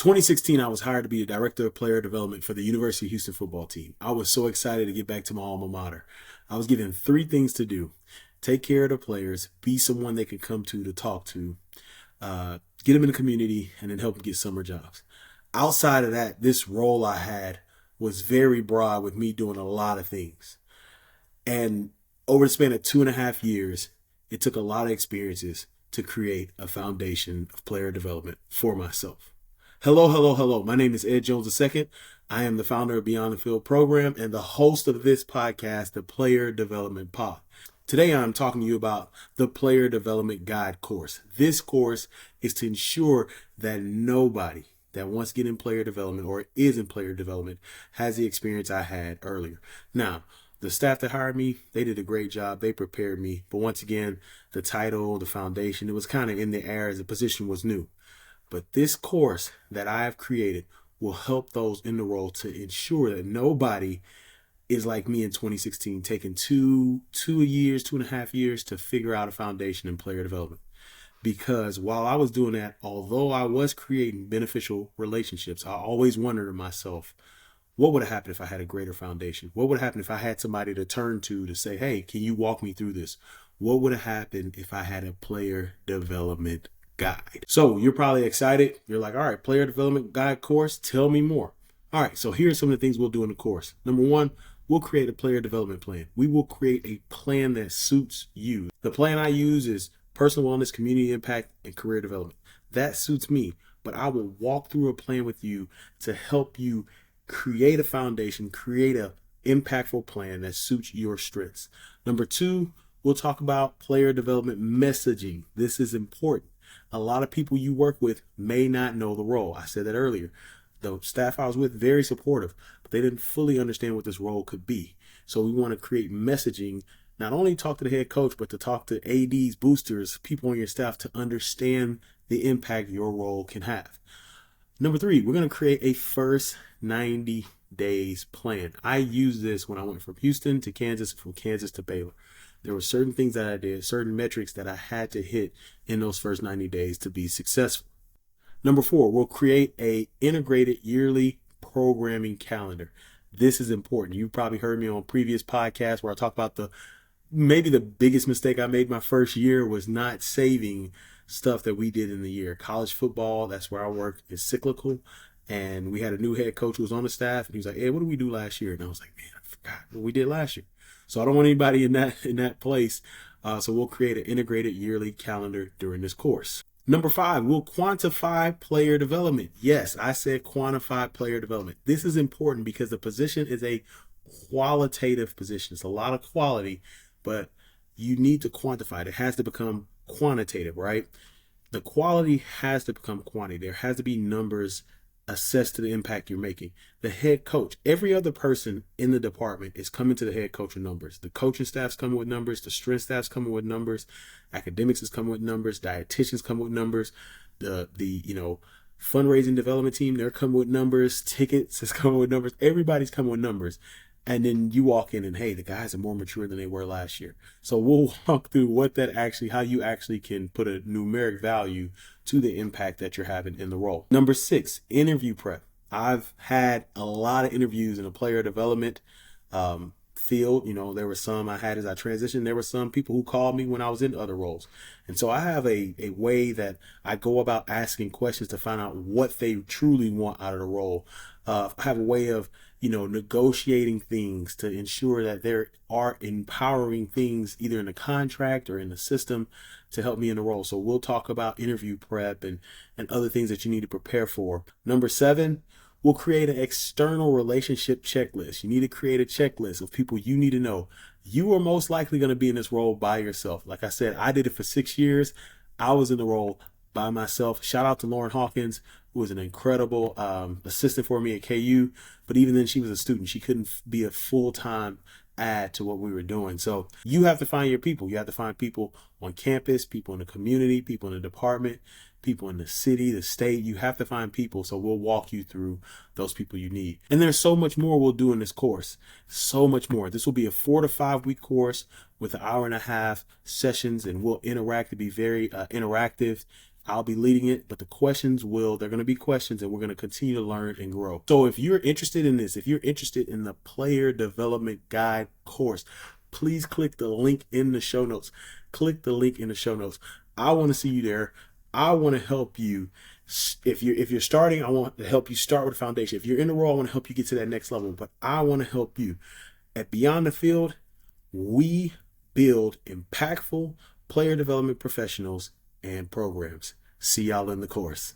2016, I was hired to be the director of player development for the University of Houston football team. I was so excited to get back to my alma mater. I was given three things to do: take care of the players, be someone they could come to talk to, get them in the community, and then help them get summer jobs. Outside of that, this role I had was very broad with me doing a lot of things. And over the span of 2.5 years, it took a lot of experiences to create a foundation of player development for myself. Hello, hello, hello. My name is Ed Jones II. I am the founder of Beyond the Field program and the host of this podcast, the Player Development Pod. Today, I'm talking to you about the Player Development Guide course. This course is to ensure that nobody that wants to get in player development or is in player development has the experience I had earlier. Now, the staff that hired me, they did a great job. They prepared me. But once again, the title, the foundation, it was kind of in the air as the position was new. But this course that I have created will help those in the role to ensure that nobody is like me in 2016, taking 2.5 years to figure out a foundation in player development. Because while I was doing that, although I was creating beneficial relationships, I always wondered to myself, what would have happened if I had a greater foundation? What would have happened if I had somebody to turn to say, hey, can you walk me through this? What would have happened if I had a player development guide? So you're probably excited. You're like, all right, player development guide course, tell me more. All right, so here's some of the things we'll do in the course. Number one, we'll create a player development plan. We will create a plan that suits you. The plan I use is personal wellness, community impact, and career development. That suits me, but I will walk through a plan with you to help you create a foundation, create an impactful plan that suits your strengths. Number two, we'll talk about player development messaging. This is important. A lot of people you work with may not know the role. I said that earlier. The staff I was with, very supportive, but they didn't fully understand what this role could be. So we want to create messaging, not only talk to the head coach, but to talk to ADs, boosters, people on your staff to understand the impact your role can have. Number three, we're going to create a first 90 days plan. I used this when I went from Houston to Kansas, from Kansas to Baylor. There were certain things that I did, certain metrics that I had to hit in those first 90 days to be successful. Number four, we'll create a integrated yearly programming calendar. This is important. You've probably heard me on previous podcasts where I talk about maybe the biggest mistake I made my first year was not saving stuff that we did in the year. College football, that's where I work, is cyclical. And we had a new head coach who was on the staff, and he was like, hey, what did we do last year? And I was like, man, I forgot what we did last year. So I don't want anybody in that place. So we'll create an integrated yearly calendar during this course. Number five, we'll quantify player development. Yes, I said quantify player development. This is important because the position is a qualitative position. It's a lot of quality, but you need to quantify it. It has to become quantitative, right? The quality has to become quantity. There has to be numbers assessed to the impact you're making. The head coach, every other person in the department is coming to the head coach with numbers. The coaching staff's coming with numbers. The strength staff's coming with numbers. Academics is coming with numbers. Dietitians come with numbers. The fundraising development team, they're coming with numbers. Tickets is coming with numbers. Everybody's coming with numbers. And then you walk in and, hey, the guys are more mature than they were last year. So we'll walk through how you actually can put a numeric value to the impact that you're having in the role. Number six, interview prep. I've had a lot of interviews in the player development field. There were some I had as I transitioned. There were some people who called me when I was in other roles. And so I have a way that I go about asking questions to find out what they truly want out of the role. I have a way of negotiating things to ensure that there are empowering things either in the contract or in the system to help me in the role. So we'll talk about interview prep and other things that you need to prepare for. Number seven, we'll create an external relationship checklist. You need to create a checklist of people you need to know. You are most likely going to be in this role by yourself. Like I said, I did it for 6 years. I was in the role by myself. Shout out to Lauren Hawkins, who was an incredible assistant for me at KU. But even then, she was a student. She couldn't be a full-time add to what we were doing. So you have to find your people. You have to find people on campus, people in the community, people in the department, people in the city, the state. You have to find people. So we'll walk you through those people you need. And there's so much more we'll do in this course. So much more. This will be a 4 to 5 week course with 1.5 hour sessions, and we'll interact to be very interactive. I'll be leading it, but they're going to be questions, and we're going to continue to learn and grow. So if you're interested in this, if you're interested in the Player Development Guide course, please click the link in the show notes. Click the link in the show notes. I want to see you there. I want to help you. If you're starting, I want to help you start with a foundation. If you're in the role, I want to help you get to that next level. But I want to help you. At Beyond the Field, we build impactful player development professionals and programs. See y'all in the course.